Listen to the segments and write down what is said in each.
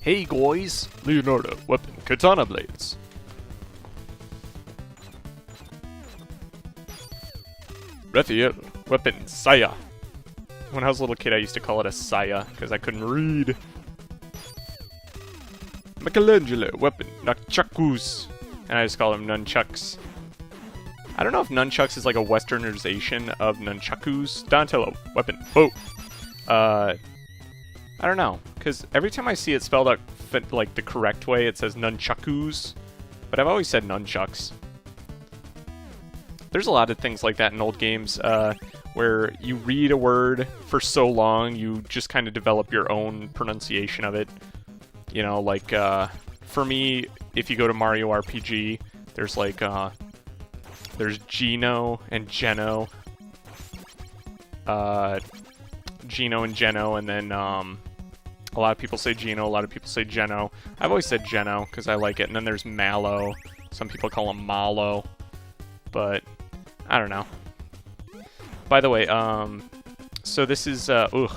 Hey guys, Leonardo, weapon, katana blades. Raphael, weapon, saya. When I was a little kid, I used to call it a saya, because I couldn't read. Michelangelo, weapon, nunchakus. And I just call them nunchucks. I don't know if nunchucks is like a westernization of nunchakus. Donatello, weapon, bow. I don't know, because every time I see it spelled out like the correct way, it says nunchakus, but I've always said nunchucks. There's a lot of things like that in old games, where you read a word for so long, you just kind of develop your own pronunciation of it. You know, like, for me, if you go to Mario RPG, there's like, there's Geno and Geno. Geno and Geno, and then, a lot of people say Geno, a lot of people say Geno. I've always said Geno, because I like it. And then there's Mallow. Some people call him Mallow. But, I don't know. By the way, so this is, gotta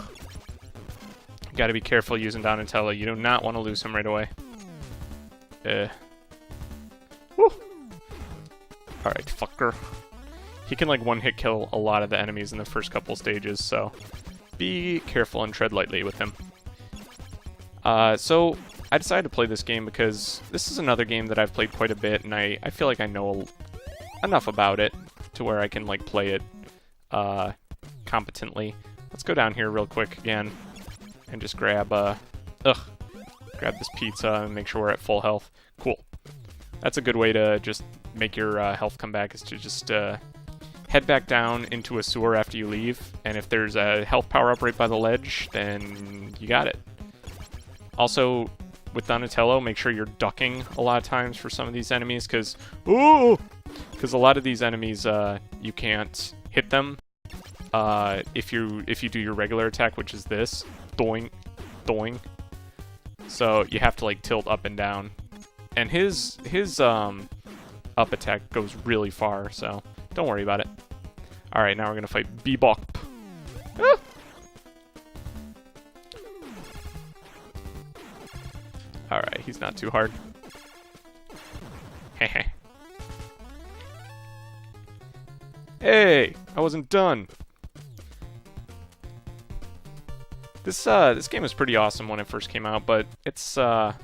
be careful using Donatello. You do not want to lose him right away. Woo! Alright, fucker. He can, like, one-hit kill a lot of the enemies in the first couple stages, so be careful and tread lightly with him. So, I decided to play this game because this is another game that I've played quite a bit, and I feel like I know enough about it to where I can, like, play it competently. Let's go down here real quick again and just grab, grab this pizza and make sure we're at full health. Cool. That's a good way to just make your health come back, is to just head back down into a sewer after you leave, and if there's a health power-up right by the ledge, then you got it. Also, with Donatello, make sure you're ducking a lot of times for some of these enemies, because a lot of these enemies, you can't hit them if you do your regular attack, which is this, doing, doing. So you have to like tilt up and down, and his up attack goes really far, so don't worry about it. All right, now we're gonna fight Bebop. Ah! Alright, he's not too hard. Heh. Hey! I wasn't done! This game was pretty awesome when it first came out, but it's, a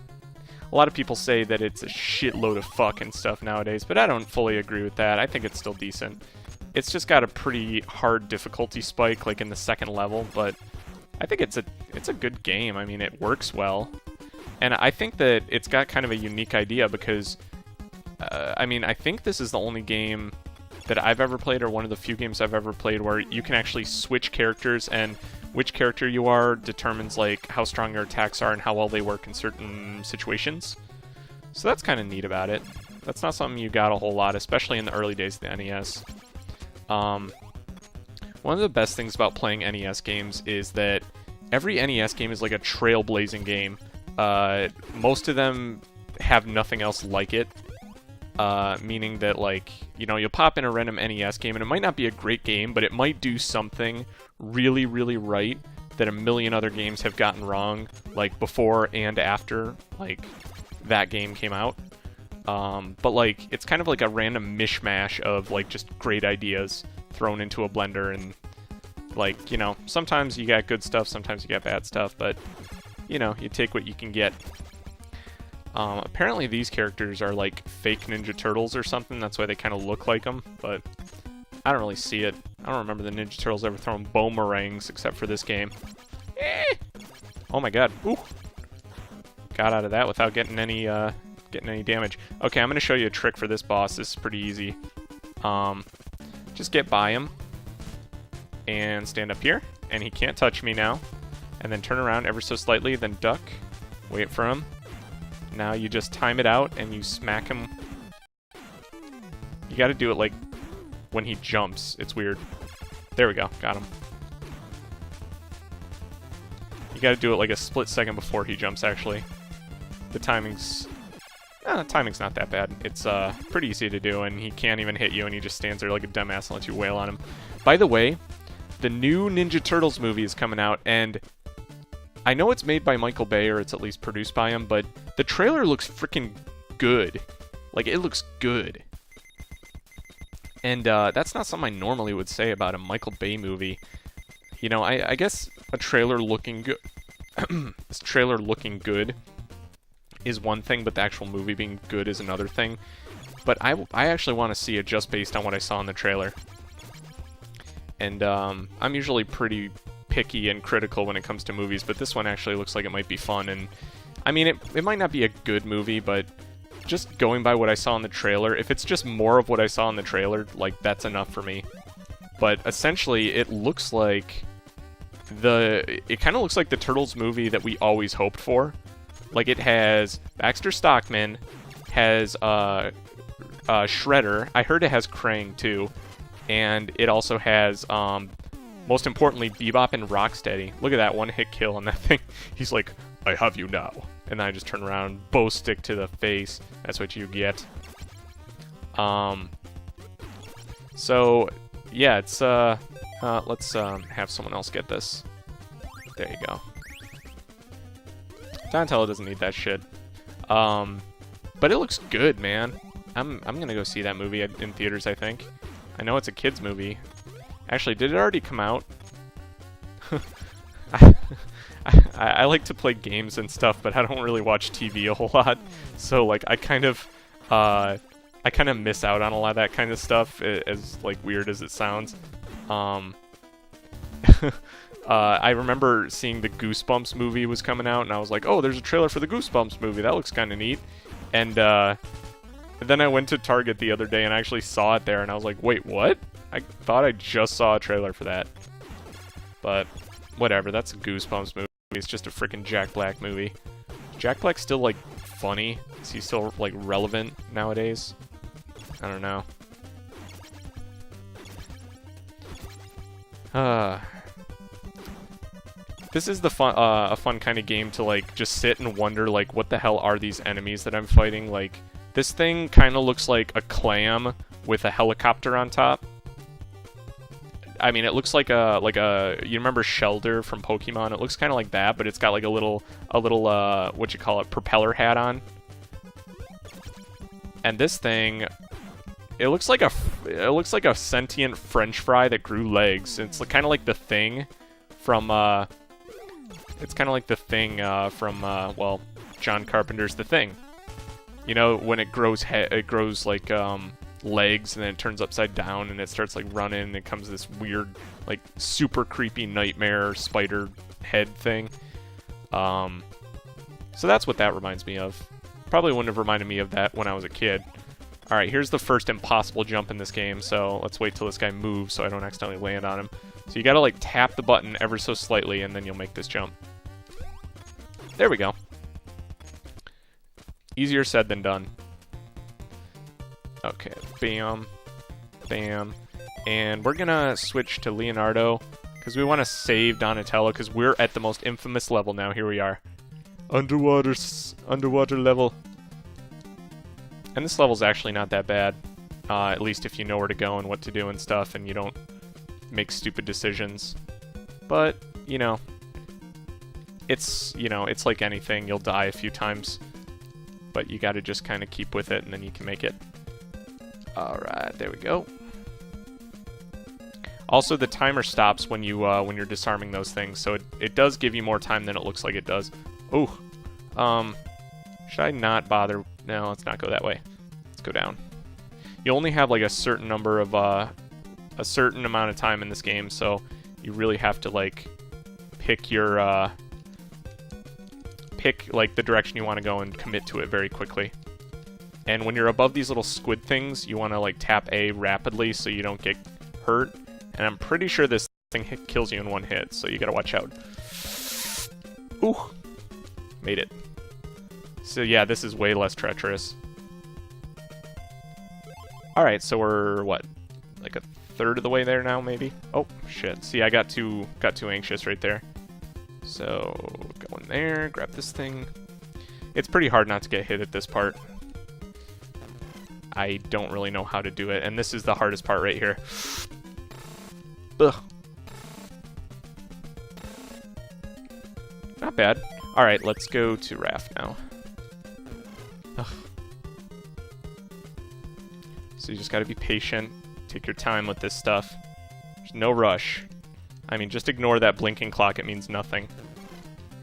lot of people say that it's a shitload of fuck and stuff nowadays, but I don't fully agree with that. I think it's still decent. It's just got a pretty hard difficulty spike, like in the second level, but I think it's a good game. I mean, it works well. And I think that it's got kind of a unique idea because, I mean, I think this is the only game that I've ever played, or one of the few games I've ever played, where you can actually switch characters, and which character you are determines, like, how strong your attacks are and how well they work in certain situations. So that's kind of neat about it. That's not something you got a whole lot, especially in the early days of the NES. One of the best things about playing NES games is that every NES game is like a trailblazing game. Most of them have nothing else like it, meaning that, like, you know, you'll pop in a random NES game and it might not be a great game, but it might do something really, really right that a million other games have gotten wrong, like, before and after, like, that game came out. But, like, it's kind of like a random mishmash of, like, just great ideas thrown into a blender, and, like, you know, sometimes you got good stuff, sometimes you got bad stuff, but you know, you take what you can get. Apparently these characters are like fake Ninja Turtles or something, that's why they kind of look like them, but I don't really see it. I don't remember the Ninja Turtles ever throwing boomerangs except for this game. Oh my god. Ooh. Got out of that without getting any damage. Okay, I'm going to show you a trick for this boss. This is pretty easy. Just get by him and stand up here, and he can't touch me now. And then turn around ever so slightly, then duck, wait for him. Now you just time it out and you smack him. You gotta do it like when he jumps. It's weird. There we go, got him. You gotta do it like a split second before he jumps, actually. The timing's not that bad. It's pretty easy to do, and he can't even hit you, and he just stands there like a dumbass and lets you wail on him. By the way, the new Ninja Turtles movie is coming out, and I know it's made by Michael Bay, or it's at least produced by him, but the trailer looks freaking good. Like, it looks good. And that's not something I normally would say about a Michael Bay movie. You know, I guess a trailer looking good... this trailer looking good is one thing, but the actual movie being good is another thing. But I actually want to see it just based on what I saw in the trailer. And I'm usually pretty picky and critical when it comes to movies, but this one actually looks like it might be fun. And I mean, it might not be a good movie, but just going by what I saw in the trailer, if it's just more of what I saw in the trailer, like, that's enough for me. But essentially, it looks like it kind of looks like the Turtles movie that we always hoped for. Like, it has Baxter Stockman, has Shredder. I heard it has Krang too, and it also has most importantly, Bebop and Rocksteady. Look at that one-hit kill on that thing. He's like, I have you now. And then I just turn around, bow stick to the face. That's what you get. So, yeah, it's, let's have someone else get this. There you go. Donatello doesn't need that shit. But it looks good, man. I'm gonna go see that movie in theaters, I think. I know it's a kid's movie. Actually, did it already come out? I like to play games and stuff, but I don't really watch TV a whole lot. So, like, I kind of miss out on a lot of that kind of stuff, as, like, weird as it sounds. I remember seeing the Goosebumps movie was coming out, and I was like, oh, there's a trailer for the Goosebumps movie. That looks kind of neat. And then I went to Target the other day and I actually saw it there, and I was like, wait, what? I thought I just saw a trailer for that. But whatever, that's a Goosebumps movie. It's just a freaking Jack Black movie. Is Jack Black still, like, funny? Is he still, like, relevant nowadays? I don't know. This is the a fun kind of game to, like, just sit and wonder, like, what the hell are these enemies that I'm fighting? Like, this thing kind of looks like a clam with a helicopter on top. I mean, it looks like a you remember Shelder from Pokemon? It looks kind of like that, but it's got like a little what you call it, propeller hat on. And this thing, it looks like a sentient French fry that grew legs. It's kind of like the Thing from well, John Carpenter's The Thing. You know, when it grows like legs, and then it turns upside down and it starts like running, and it comes this weird, like, super creepy nightmare spider head thing. So that's what that reminds me of. Probably wouldn't have reminded me of that when I was a kid. Alright, here's the first impossible jump in this game, so let's wait till this guy moves so I don't accidentally land on him. So you gotta, like, tap the button ever so slightly, and then you'll make this jump. There we go. Easier said than done. Okay, bam, bam. And we're gonna switch to Leonardo, because we want to save Donatello, because we're at the most infamous level now. Here we are. Underwater level. And this level's actually not that bad. At least if you know where to go and what to do and stuff, and you don't make stupid decisions. But, you know, it's like anything. You'll die a few times, but you gotta just kind of keep with it, and then you can make it. Alright, there we go. Also, the timer stops when you're disarming those things, so it does give you more time than it looks like it does. Ooh. Should I not bother? No, let's not go that way. Let's go down. You only have, like, a certain number of, a certain amount of time in this game, so you really have to, like, pick your, like, the direction you want to go and commit to it very quickly. And when you're above these little squid things, you want to, like, tap A rapidly so you don't get hurt. And I'm pretty sure this thing kills you in one hit, so you gotta watch out. Ooh! Made it. So yeah, this is way less treacherous. Alright, so we're, what, like a third of the way there now, maybe? Oh, shit. See, I got too anxious right there. So, go in there, grab this thing. It's pretty hard not to get hit at this part. I don't really know how to do it, and this is the hardest part right here. Ugh. Not bad. Alright, let's go to Raft now. Ugh. So you just gotta be patient. Take your time with this stuff. There's no rush. I mean, just ignore that blinking clock. It means nothing.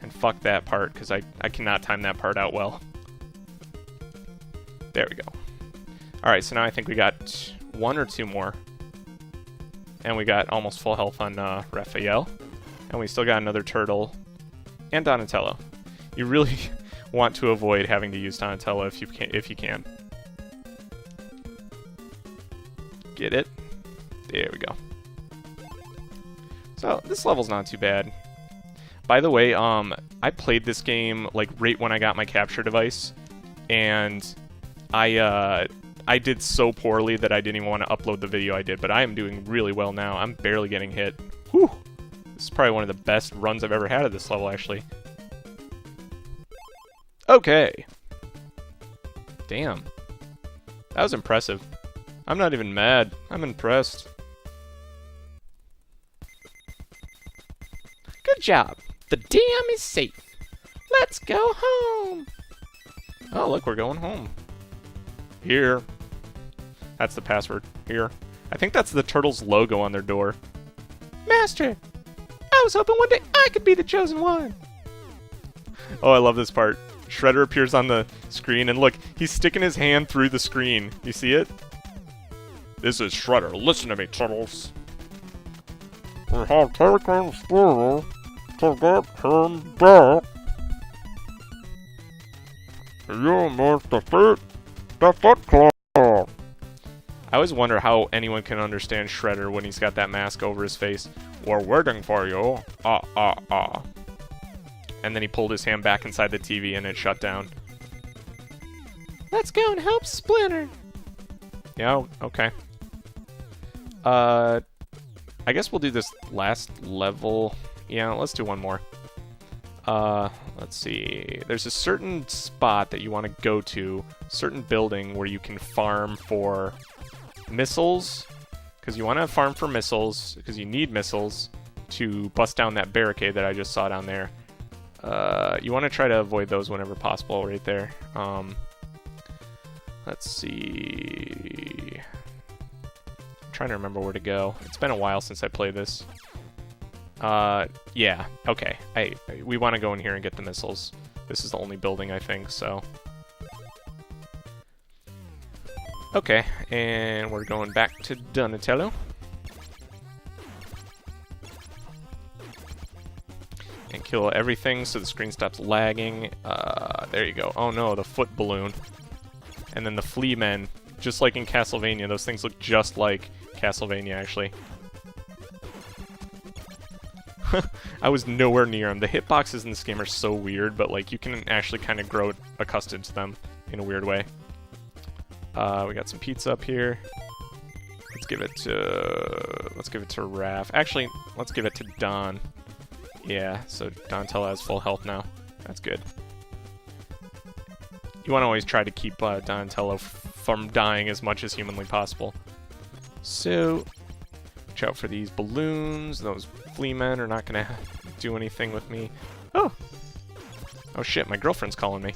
And fuck that part, because I cannot time that part out well. There we go. Alright, so now I think we got 1 or 2 more. And we got almost full health on Raphael. And we still got another turtle. And Donatello. You really want to avoid having to use Donatello if you can. Get it? There we go. So, this level's not too bad. By the way, I played this game, like, right when I got my capture device. And I did so poorly that I didn't even want to upload the video I did, but I am doing really well now. I'm barely getting hit. Whew! This is probably one of the best runs I've ever had at this level, actually. Okay. Damn. That was impressive. I'm not even mad. I'm impressed. Good job. The dam is safe. Let's go home. Oh, look, we're going home. Here. That's the password. Here. I think that's the turtle's logo on their door. Master! I was hoping one day I could be the chosen one! Oh, I love this part. Shredder appears on the screen, and look, he's sticking his hand through the screen. You see it? This is Shredder. Listen to me, turtles. We have taken Squirrel to get him back. You must defeat the Foot Claw. I always wonder how anyone can understand Shredder when he's got that mask over his face. We're waiting for you. And then he pulled his hand back inside the TV and it shut down. Let's go and help Splinter. Yeah, okay. I guess we'll do this last level. Yeah, let's do one more. Let's see. There's a certain spot that you want to go to, certain building where you can farm for missiles, because you want to farm for missiles, because you need missiles to bust down that barricade that I just saw down there. You want to try to avoid those whenever possible right there. Let's see. I'm trying to remember where to go. It's been a while since I played this. Yeah, okay. We want to go in here and get the missiles. This is the only building, I think, so. Okay, and we're going back to Donatello. And kill everything so the screen stops lagging. There you go. Oh no, the foot balloon. And then the flea men. Just like in Castlevania, those things look just like Castlevania, actually. I was nowhere near them. The hitboxes in this game are so weird, but like you can actually kind of grow accustomed to them in a weird way. We got some pizza up here. Let's give it to Raph. Actually, let's give it to Don. Yeah, so Donatello has full health now. That's good. You want to always try to keep Donatello from dying as much as humanly possible. So, watch out for these balloons. Those flea men are not going to do anything with me. Oh! Oh shit, my girlfriend's calling me.